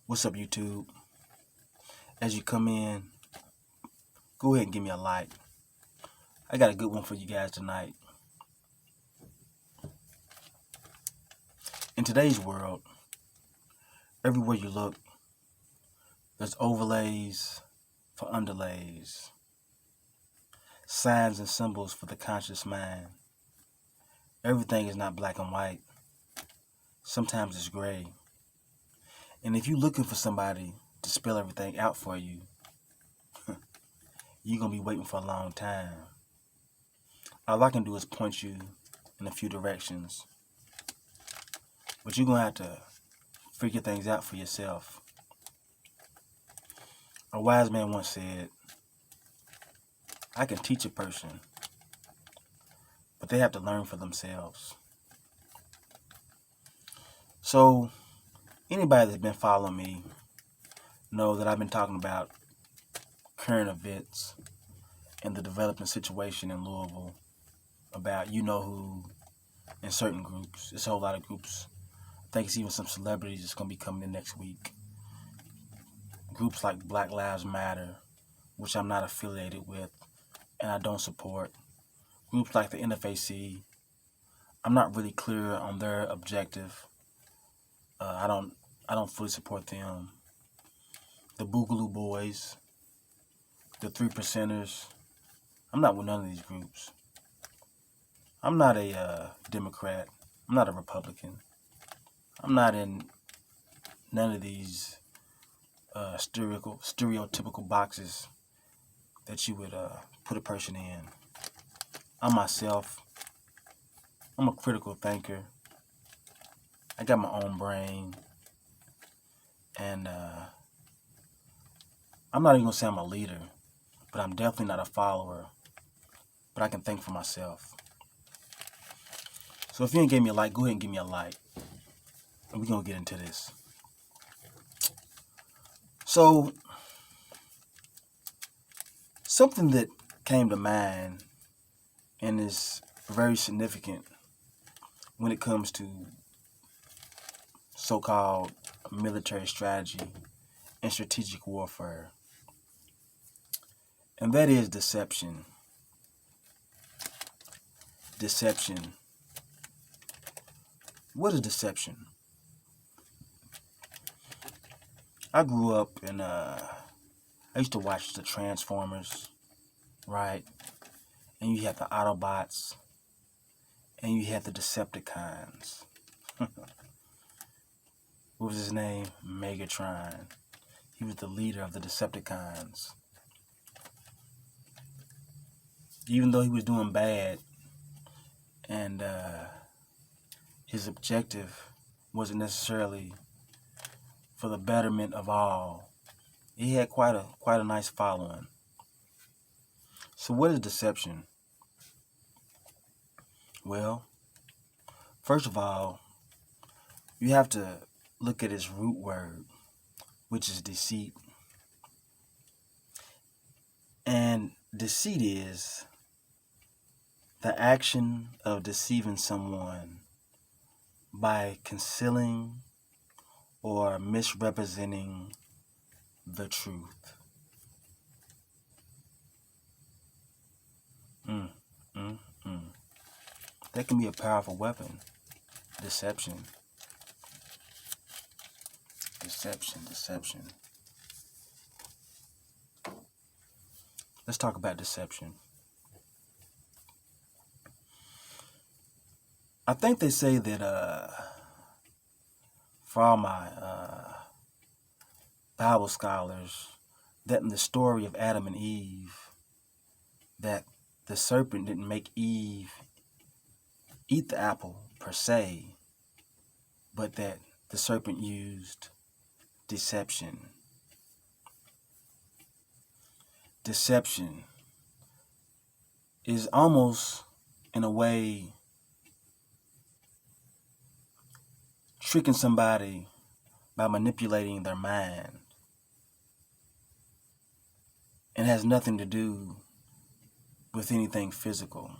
What's up, YouTube? As you come in, go ahead and give me a like. I got a good one for you guys tonight. In today's world, everywhere you look, there's overlays for underlays, signs and symbols for the conscious mind. Everything is not black and white. Sometimes it's gray. And if you're looking for somebody to spell everything out for you, you're going to be waiting for a long time. All I can do is point you in a few directions. But you're going to have to figure things out for yourself. A wise man once said, I can teach a person, but they have to learn for themselves. So, anybody that's been following me know that I've been talking about current events and the developing situation in Louisville, about you-know-who in certain groups. There's a whole lot of groups. I think it's even some celebrities that's going to be coming in next week. Groups like Black Lives Matter, which I'm not affiliated with and I don't support. Groups like the NFAC, I'm not really clear on their objective. I don't fully support them. The Boogaloo Boys, the 3%ers, I'm not with none of these groups. I'm not a Democrat. I'm not a Republican. I'm not in none of these stereotypical boxes that you would put a person in. I'm myself. I'm a critical thinker. I got my own brain. And I'm not even going to say I'm a leader, but I'm definitely not a follower. But I can think for myself. So if you ain't gave me a like, go ahead and give me a like. And we're going to get into this. So, something that came to mind and is very significant when it comes to so-called military strategy and strategic warfare. And that is deception. Deception. What is deception? I grew up and I used to watch the Transformers, right? And you had the Autobots, and you had the Decepticons. What was his name? Megatron. He was the leader of the Decepticons. Even though he was doing bad, and his objective wasn't necessarily for the betterment of all, he had quite a nice following. So what is deception? Well, first of all, you have to look at its root word, which is deceit. And deceit is the action of deceiving someone by concealing or misrepresenting the truth. Mm, mm, mm. That can be a powerful weapon. Deception. Deception, deception. Let's talk about deception. I think they say that for all my Bible scholars, that in the story of Adam and Eve, that the serpent didn't make Eve eat the apple per se, but that the serpent used deception. Deception is almost, in a way, tricking somebody by manipulating their mind. And has nothing to do with anything physical.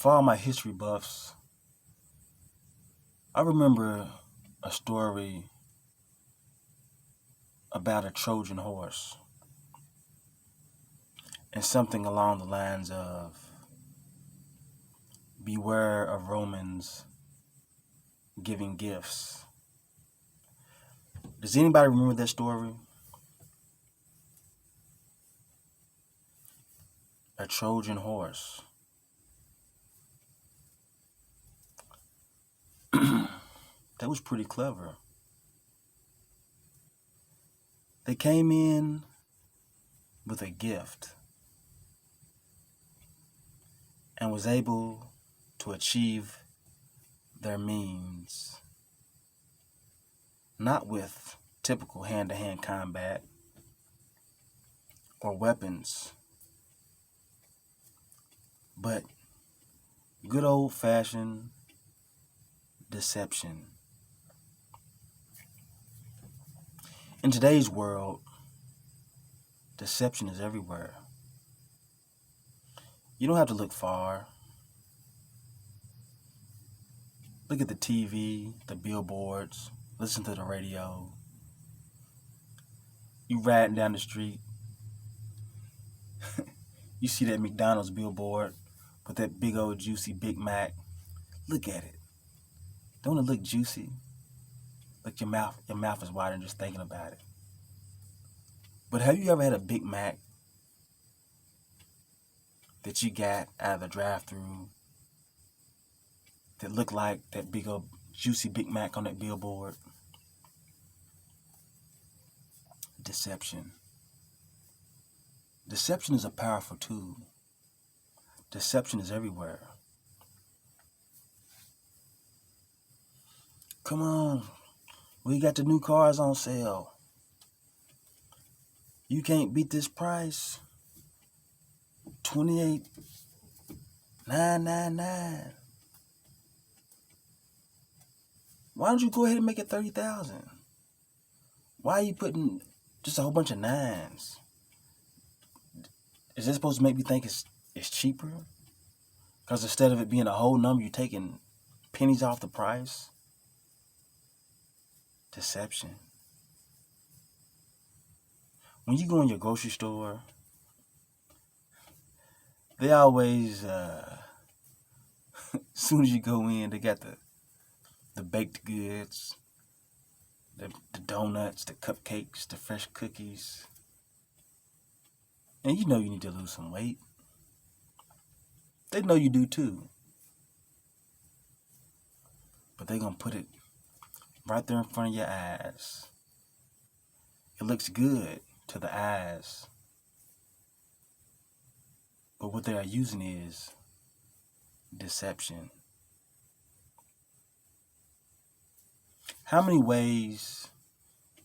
For all my history buffs, I remember a story about a Trojan horse and something along the lines of beware of Romans giving gifts. Does anybody remember that story? A Trojan horse. That was pretty clever. They came in with a gift and was able to achieve their means, not with typical hand-to-hand combat or weapons, but good old-fashioned deception. In today's world, deception is everywhere. You don't have to look far. Look at the TV, the billboards, listen to the radio. You riding down the street, you see that McDonald's billboard with that big old juicy Big Mac. Look at it. Don't it look juicy? Like your mouth is watering just thinking about it. But have you ever had a Big Mac that you got out of the drive-thru that looked like that big old juicy Big Mac on that billboard? Deception. Deception is a powerful tool. Deception is everywhere. Come on, we got the new cars on sale. You can't beat this price. $28,999. Why don't you go ahead and make it $30,000? Why are you putting just a whole bunch of nines? Is that supposed to make me think it's cheaper? Because instead of it being a whole number, you're taking pennies off the price? Deception. When you go in your grocery store, they always, as soon as you go in, they got the baked goods, the donuts, the cupcakes, the fresh cookies. And you know you need to lose some weight. They know you do too. But they're going to put it right there in front of your eyes. It looks good to the eyes. But what they are using is deception. How many ways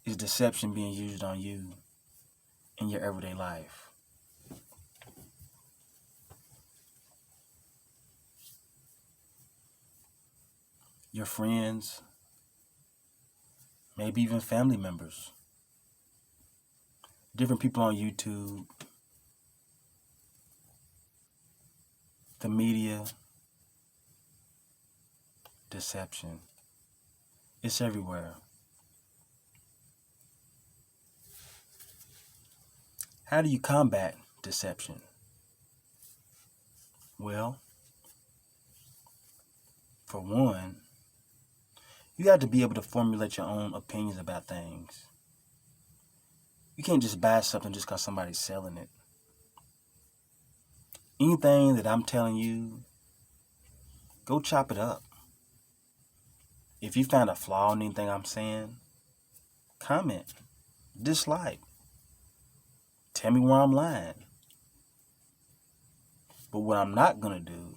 is deception being used on you in your everyday life? Your friends, maybe even family members, different people on YouTube, the media, deception. It's everywhere. How do you combat deception? Well, for one, you have to be able to formulate your own opinions about things. You can't just buy something just because somebody's selling it. Anything that I'm telling you, go chop it up. If you find a flaw in anything I'm saying, comment, dislike, tell me where I'm lying. But what I'm not going to do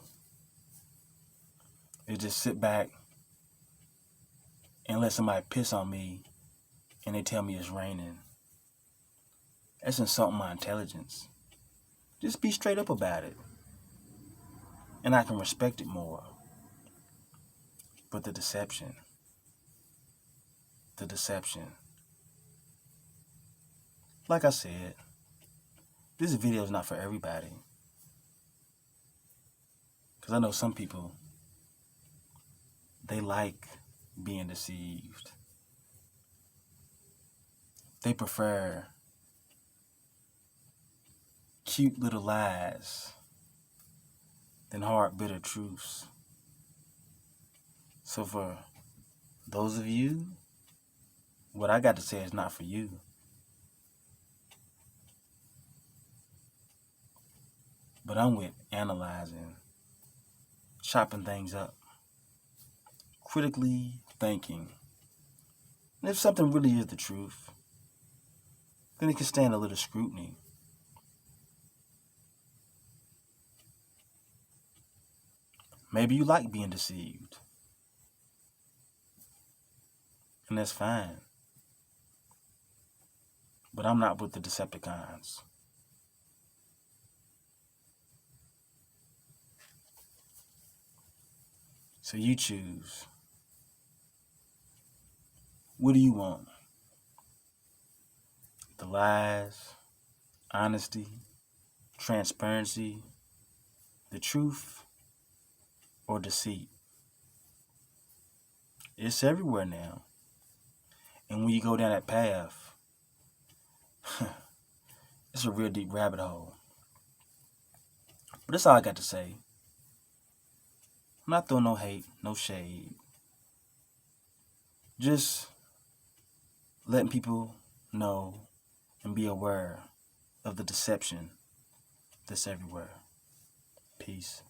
is just sit back and let somebody piss on me and they tell me it's raining. That's insulting my intelligence. Just be straight up about it. And I can respect it more. But the deception. Like I said, this video is not for everybody. Because I know some people, they like being deceived. They prefer cute little lies than hard, bitter truths. So for those of you, what I got to say is not for you. But I'm with analyzing, chopping things up, critically thinking. And if something really is the truth, then it can stand a little scrutiny. Maybe you like being deceived, and that's fine. But I'm not with the Decepticons. So you choose. What do you want? The lies, honesty, transparency, the truth, or deceit? It's everywhere now. And when you go down that path, it's a real deep rabbit hole. But that's all I got to say. I'm not throwing no hate, no shade. Just letting people know and be aware of the deception that's everywhere. Peace.